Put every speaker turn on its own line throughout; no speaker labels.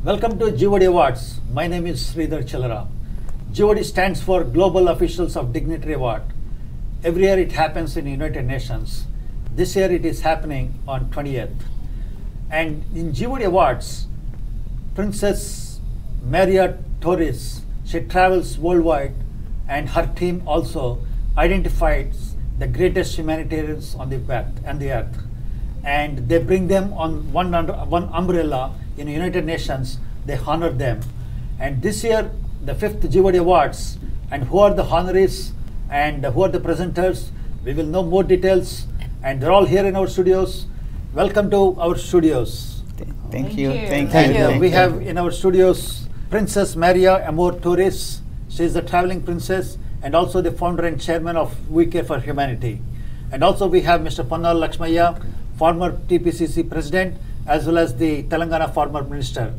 Welcome to G.O.D Awards. My name is Sridhar Chalara. G.O.D stands for Global Officials of Dignitary Award. Every year it happens in United Nations. This year it is happening on 20th. And in G.O.D Awards, Princess Maria Torres, she travels worldwide, and her team also identifies the greatest humanitarians on the earth. And they bring them on one umbrella in the United Nations. They honor them. And this year, the 5th G.O.D Awards, and who are the honorees and who are the presenters, we will know more details. And they're all here in our studios. Welcome to our studios.
Thank you.
We have in our studios Princess Maria Amor Torres. She is the traveling princess and also the founder and chairman of We Care for Humanity. And also we have Mr. Pannal Lakshmaya, former TPCC president, as well as the Telangana former minister.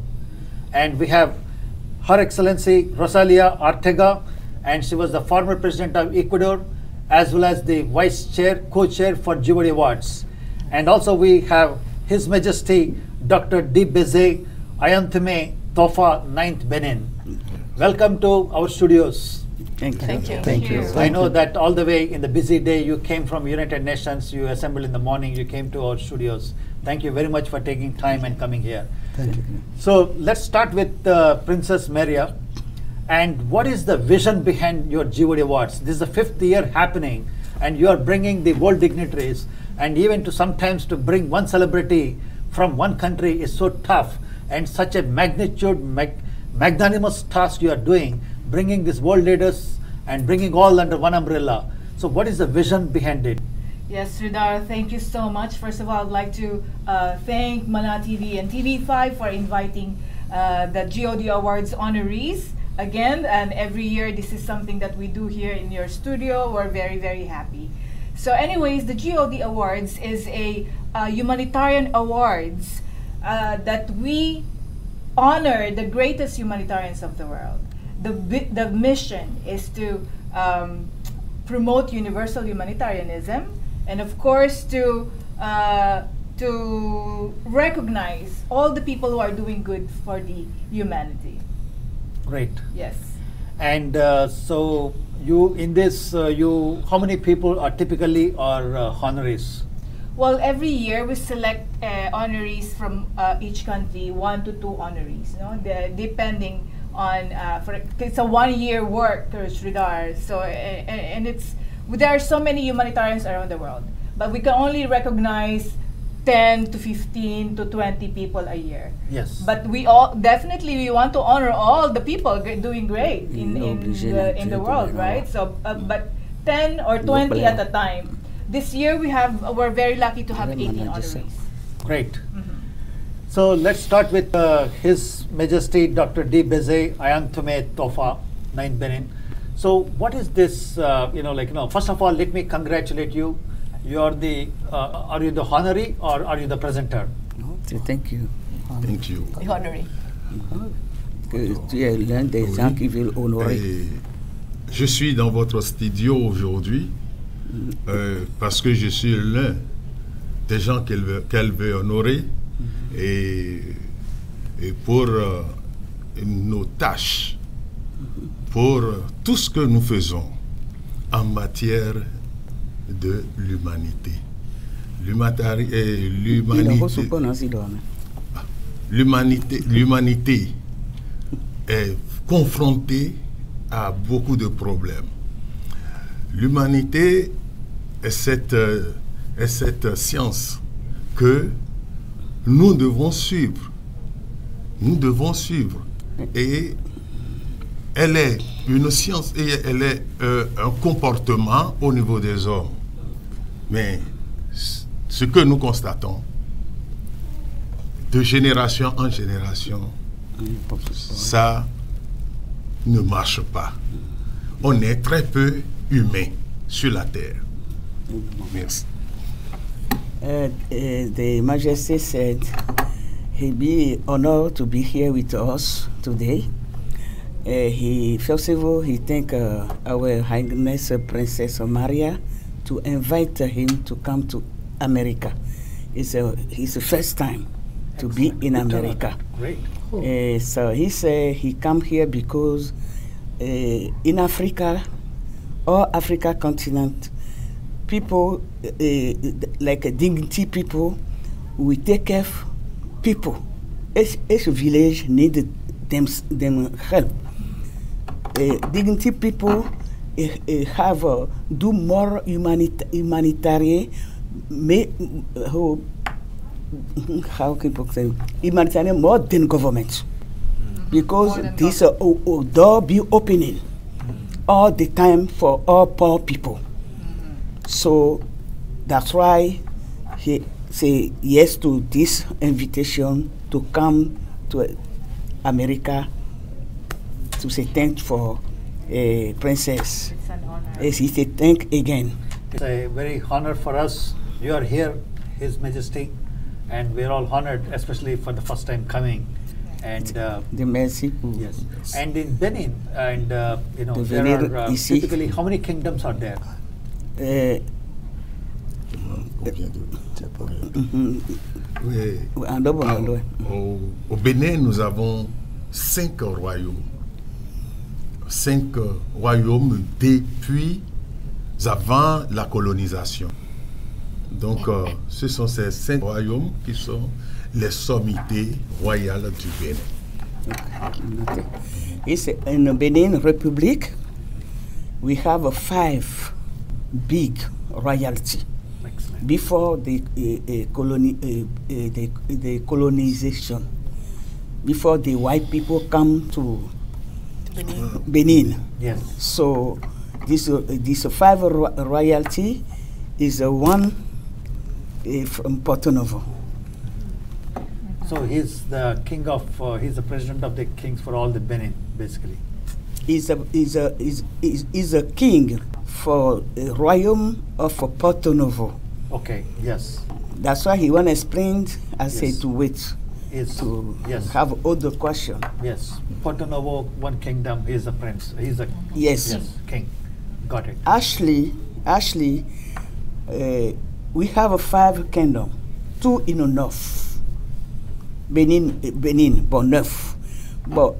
And we have Her Excellency Rosalia Ortega, and she was the former president of Ecuador, as well as the vice chair, co-chair for G.O.D Awards. And also we have His Majesty Dr. D. Beze Ayanthume Tofa, 9th Benin. Welcome to our studios.
Thank you.
I know that all the way in the busy day you came from United Nations, you assembled in the morning, you came to our studios. Thank you very much for taking time and coming here.
Thank you.
So let's start with Princess Maria. And what is the vision behind your G.O.D Awards? This is the 5th year happening, and you are bringing the world dignitaries, and even to sometimes to bring one celebrity from one country is so tough, and such a magnanimous task you are doing, bringing these world leaders and bringing all under one umbrella. So what is the vision behind it?
Yes, Sridhar, thank you so much. First of all, I'd like to thank Mana TV and TV5 for inviting the G.O.D Awards honorees again. And every year, this is something that we do here in your studio. We're very, very happy. So anyways, the G.O.D Awards is a humanitarian awards that we honor the greatest humanitarians of the world. The mission is to promote universal humanitarianism, and of course to recognize all the people who are doing good for the humanity.
Great.
Yes.
And so you in this how many people are typically honorees?
Well, every year we select honorees from each country, 1 to 2 honorees, depending on it's a 1-year work, Sridhar. So and there are so many humanitarians around the world, but we can only recognize 10 to 15 to 20 people a year.
Yes.
But we want to honor all the people doing great in the world, right? So but 10 or 20 at a time. This year we're very lucky to have 18 honorees.
Great. So let's start with His Majesty Dr. D. Beze Ayanthume Tofa, 9th Benin. So what is this, first of all, let me congratulate you. You are are you the honoree or are you the presenter?
Thank you.
Thank you.
The honoree.
Tu es l'un des gens qui veulent honorer.
Je suis dans votre studio aujourd'hui parce que je suis l'un des gens qu'elle veut honorer. Et pour nos tâches, pour tout ce que nous faisons en matière de l'humanité. L'humanité est confrontée à beaucoup de problèmes. L'humanité est cette science que nous devons suivre. Et elle est une science et elle est un comportement au niveau des hommes. Mais ce que nous constatons, de génération en génération, ça ne marche pas. On est très peu humains sur la Terre. Merci.
The Majesty said he'd be honored to be here with us today. First of all, he thanked our Highness Princess Maria to invite him to come to America. It's his first time to be in America.
Great.
So he said he come here because in Africa, or Africa continent, people like dignity people, we take care of people. Each village need them help. Dignity people have do more humanitarian, how people say humanitarian more than government, because this door be opening all the time for all poor people. So that's why he say yes to this invitation to come to America to say thanks for Princess.
It's an honor.
Yes, he said thank again.
It's a very honor for us. You are here, His Majesty, and we're all honored, especially for the first time coming. And
The mercy.
yes, and in Benin, and you know,
The
there
Benin
are
ici.
typically how many kingdoms are there?
Oui. Au Bénin, nous avons 5 royaumes. 5 royaumes depuis avant la colonisation. Donc, ce sont ces 5 royaumes qui sont les sommités royales du Bénin.
It's in the Benin Republic, we have 5 big royalty.
Excellent.
Before the colonization, before the white people come to Benin.
Yes.
So this 5 royalty is one from Porto Novo.
So he's the king of, he's the president of the kings for all the Benin, basically.
Is a king for the royaume of Porto Novo.
Okay, yes.
That's why he want to explain. I say
Yes.
to wait
Is
to
yes,
have other question.
yes. Porto Novo, one kingdom. He's a prince. He's a
Yes.
king. Got it.
Actually, we have 5 kingdom, 2 in the north, Benin, but north, but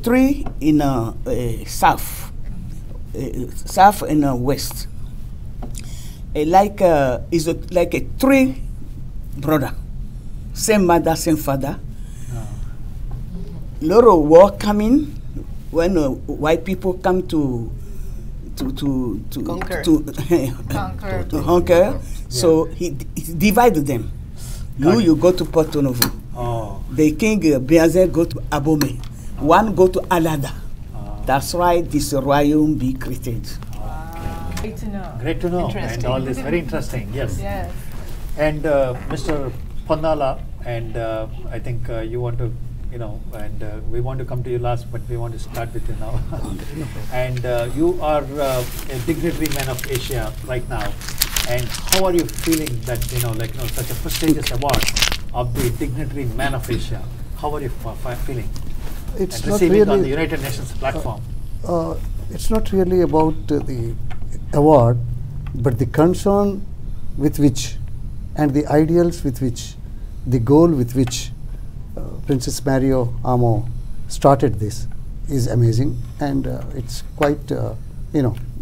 3 in south, south and west. Like is like a 3 brother, same mother, same father. Lot of war coming when white people come to
Conquer.
Conquer.
to conquer. So he divided them.
Got
You
it.
go to Porto Novo.
Oh,
The king Biazen go to Abome. One go to Alada. That's why this royaume be created.
Great to know.
great to know. And
Interesting.
all this very interesting. Yes.
Yes.
And Mr. Ponnala, and I think you want to, you know, and we want to come to you last, but we want to start with you now. And you are a dignitary man of Asia right now. And how are you feeling that, you know, like, you know, such a prestigious award of the dignitary man of Asia? How are you feeling?
It's
And
not
receiving on the
really.
United Nations platform.
It's not really about the award, but the concern with which, and the ideals with which, the goal with which Princess Mario Amo started this is amazing, and it's quite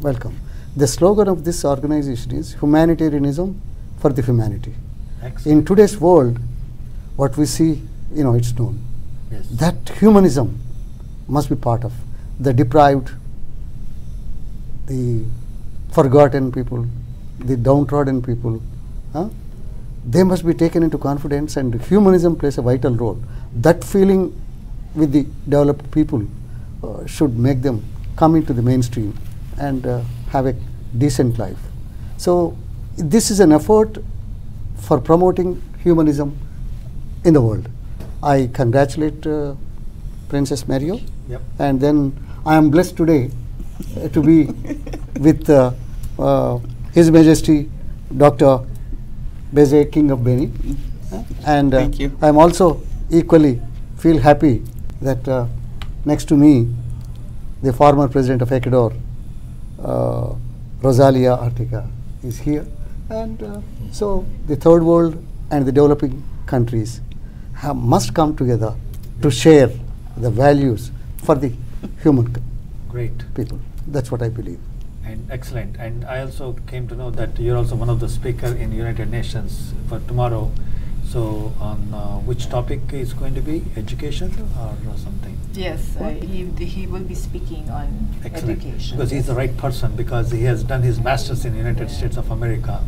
welcome. The slogan of this organization is humanitarianism for the humanity.
Excellent.
In today's world, what we see, it's known.
Yes.
That humanism must be part of the deprived, the forgotten people, the downtrodden people. They must be taken into confidence, and humanism plays a vital role. That feeling with the developed people should make them come into the mainstream and have a decent life. So this is an effort for promoting humanism in the world. I congratulate Princess Mario,
Yep.
and then I am blessed today to be with His Majesty Dr. Beze, King of Benin, and
Thank you.
I am also equally feel happy that next to me, the former President of Ecuador, Rosalia Arteaga, is here, and so the third world and the developing countries must come together to share the values for the human
Great.
people. That's what I believe.
And excellent. And I also came to know that you're also one of the speaker in United Nations for tomorrow. So on which topic is going to be? Education or something?
Yes, he will be speaking on
Excellent.
education.
Because he's the right person, because he has done his master's in United States of America.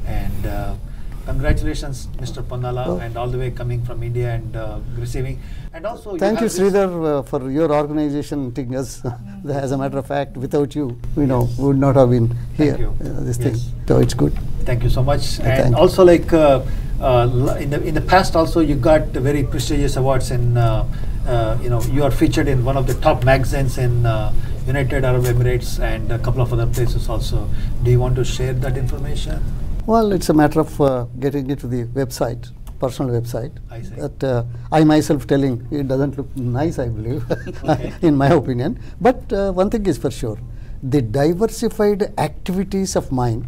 And congratulations, Mr. Ponnala,
Oh.
and all the way coming from India and receiving. And also,
Thank you,
have this-
Sridhar, for your organization taking us. As a matter of fact, without you, we would not have been here.
you.
This
Yes.
thing. So it's good.
Thank you so much.
Thank
And
you.
also, like in the past, also you got very prestigious awards in. You are featured in one of the top magazines in United Arab Emirates and a couple of other places also. Do you want to share that information?
Well, it's a matter of getting it to the website, personal website.
I see.
That I myself telling it doesn't look nice, I believe,
Okay.
in my opinion. But one thing is for sure, the diversified activities of mine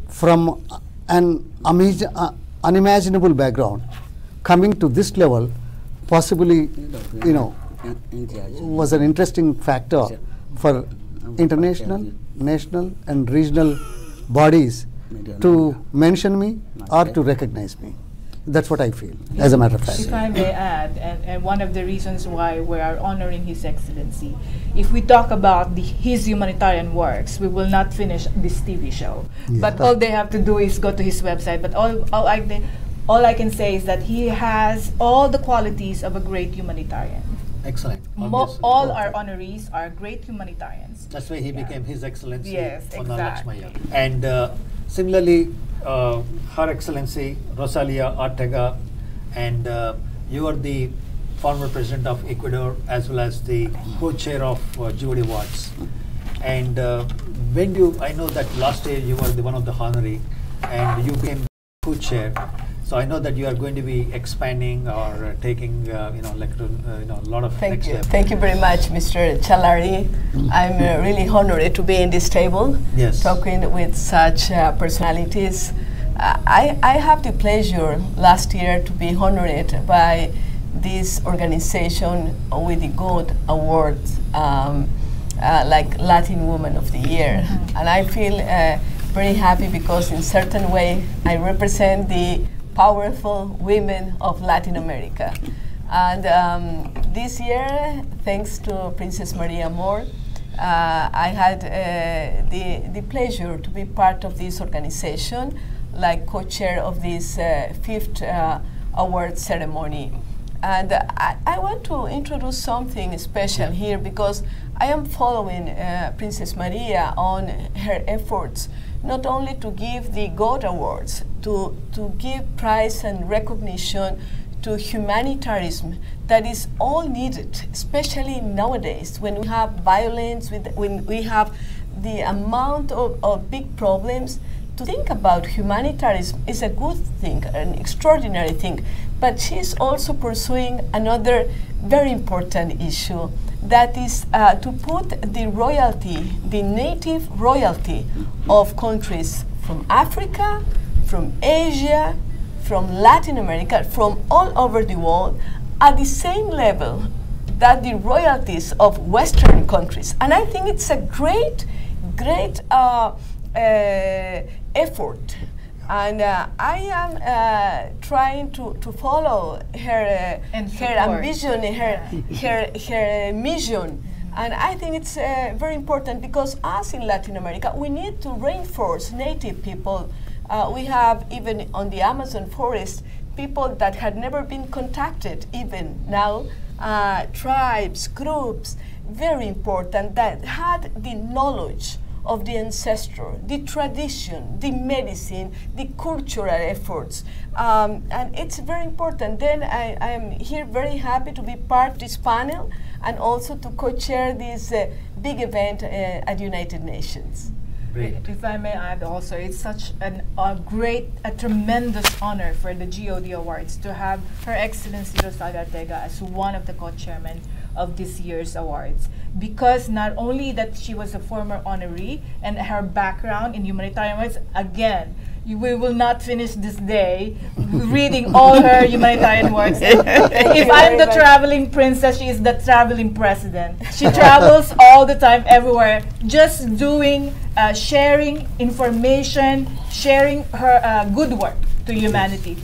from an unimaginable background coming to this level, possibly, was an interesting factor for international, national, and regional bodies to mention me or to recognize me. That's what I feel, as a matter of
If
fact.
I may add, and one of the reasons why we are honoring His Excellency, if we talk about his humanitarian works, we will not finish this TV show.
Yeah.
But all they have to do is go to his website. But all I can say is that he has all the qualities of a great humanitarian.
Excellent.
All
Obviously.
our honorees are great humanitarians.
That's why he became His Excellency
Yes,
Ponnala
exactly.
Lakshmaya. And similarly, Her Excellency Rosalia Ortega, and you are the former president of Ecuador as well as the co-chair of G.O.D Awards. And I know that last year you were one of the honoree, and you became co-chair. So I know that you are going to be expanding or taking, a lot of
Thank
next
you.
step.
Thank you very much, Mr. Chalari. I'm really honored to be in this table,
Yes.
talking with such personalities. I have the pleasure last year to be honored by this organization with the G.O.D Award, like Latin Woman of the Year. And I feel very happy because in certain way I represent the powerful women of Latin America. And this year, thanks to Princess Maria Moore, I had the pleasure to be part of this organization, like co-chair of this fifth award ceremony. And I want to introduce something special here because I am following Princess Maria on her efforts not only to give the G.O.D Awards, to give prize and recognition to humanitarianism that is all needed, especially nowadays when we have violence, when we have the amount of big problems. To think about humanitarianism is a good thing, an extraordinary thing, but she's also pursuing another very important issue, that is to put the royalty, the native royalty of countries from Africa, from Asia, from Latin America, from all over the world at the same level that the royalties of Western countries. And I think it's a great effort. And I am trying to follow her
And
her
support.
ambition, her mission. And I think it's very important because us in Latin America, we need to reinforce native people. We have, even on the Amazon forest, people that had never been contacted even now, tribes, groups, very important, that had the knowledge of the ancestor, the tradition, the medicine, the cultural efforts. And it's very important. Then I am here very happy to be part of this panel and also to co-chair this big event at United Nations.
Great.
If I may add also, it's such a tremendous honor for the G.O.D Awards to have Her Excellency Rosalia Ortega as one of the co-chairmen of this year's awards, because not only that she was a former honoree and her background in humanitarian rights, again, we will not finish this day reading all her humanitarian works. If I'm the traveling princess, she is the traveling president. She travels all the time, everywhere, just doing, sharing information, sharing her good work to humanity.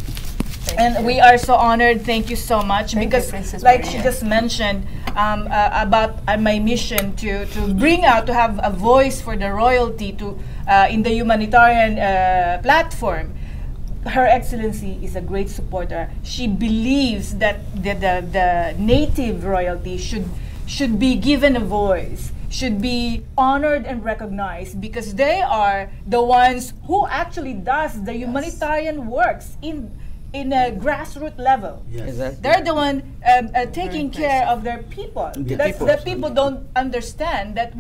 And we are so honored. Thank you so much. Because, like she just mentioned, about my mission to bring out, to have a voice for the royalty to in the humanitarian platform. Her Excellency is a great supporter. She believes that the native royalty should be given a voice, should be honored and recognized, because they are the ones who actually does the humanitarian works in a grassroots level.
Yes.
Exactly.
They're the one taking care of their people. The people don't understand that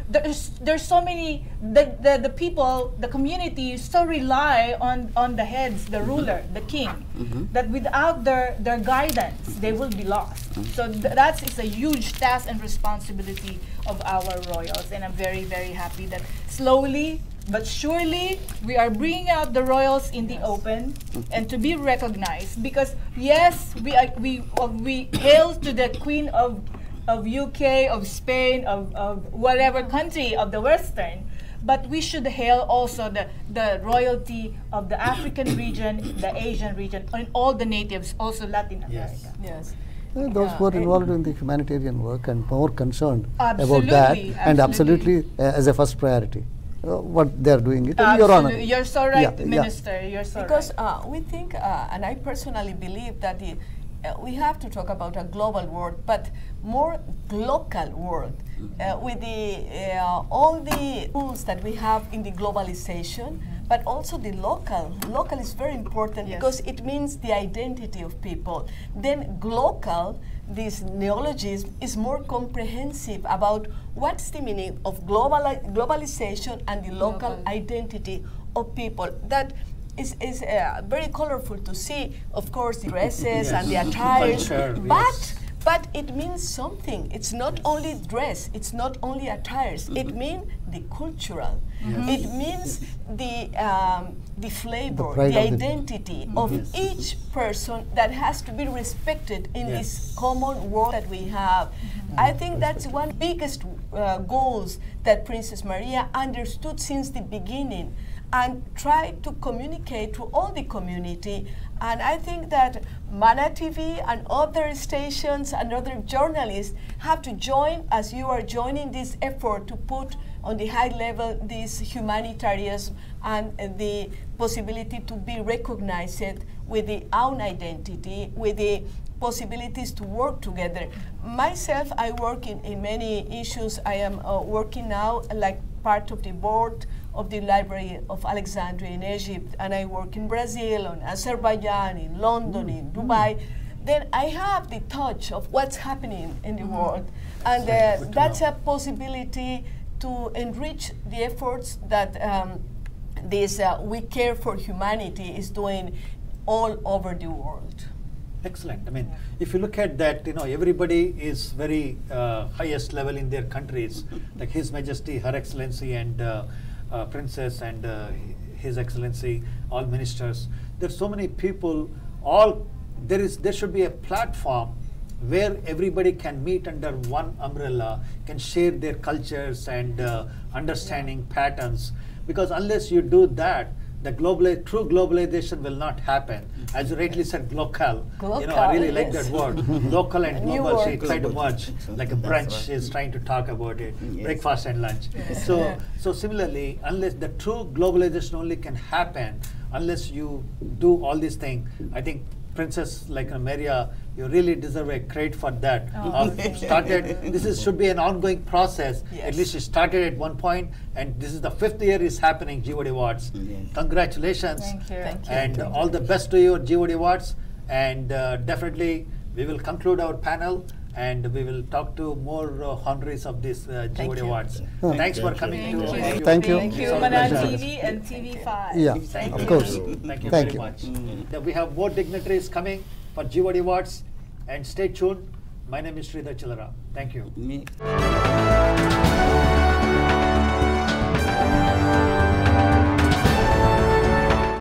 there's so many the people, the community so rely on the heads, the ruler, the king, that without their guidance they will be lost. So that is a huge task and responsibility of our royals, and I'm very, very happy that slowly but surely we are bringing out the royals in the open and to be recognized, because yes, we hail to the Queen of UK, of Spain, of whatever country of the Western, but we should hail also the royalty of the African region, the Asian region, and all the natives, also Latin America.
Yes.
Those who are involved in the humanitarian work and more concerned
Absolutely,
about that, and
absolutely.
absolutely as a first priority, what they are doing it.
Absolutely.
Your Honor.
You're so right,
Yeah,
Minister. You're so
Because
right.
we think, and I personally believe that we have to talk about a global world, but more local world, with all the tools that we have in the globalization, but also the local. Local is very important because it means the identity of people. Then global, this neologism is more comprehensive about what's the meaning of globalization and the local identity of people. That is very colorful to see, of course, the dresses and the attires, but it means something. It's not only dress, it's not only attires, it means the cultural. It means the flavor, the identity of each person that has to be respected in this common world that we have. I think that's one of the biggest goals that Princess Maria understood since the beginning, and tried to communicate to all the community. And I think that Mana TV and other stations and other journalists have to join, as you are joining this effort, to put on the high level this humanitarianism and the possibility to be recognized with the own identity, with the possibilities to work together. Myself, I work in many issues. I am working now like part of the board of the Library of Alexandria in Egypt, and I work in Brazil, in Azerbaijan, in London, in Dubai. Then I have the touch of what's happening in the world, and that's a possibility to enrich the efforts that this We Care for Humanity is doing all over the world.
Excellent. I mean, if you look at that, everybody is very highest level in their countries, like His Majesty, Her Excellency, and Princess, and His Excellency, all ministers. There's so many people. There should be a platform where everybody can meet under one umbrella, can share their cultures and understanding patterns. Because unless you do that, the true globalization will not happen. As you rightly said, local. I really like that word. Local and global, she tried to merge, like a brunch is trying to talk about it, breakfast and lunch. So similarly, unless the true globalization only can happen, unless you do all these things, I think Princess like Maria, you really deserve a credit for that. Should be an ongoing process. At least it started at one point, and this is the 5th year is happening, G.O.D Awards. Congratulations.
Thank you.
And all the best to you, G.O.D Awards. And definitely we will conclude our panel, and we will talk to more honorees of this G.O.D Awards. Thanks for coming to
Thank you.
Thank you, Mana TV and TV5.
Yeah,
Thank
of
you.
course.
Thank you
Thank
very
you.
much. We have more dignitaries coming for G.O.D Awards, and stay tuned. My name is Sridhar Chillara. Thank you.
Me.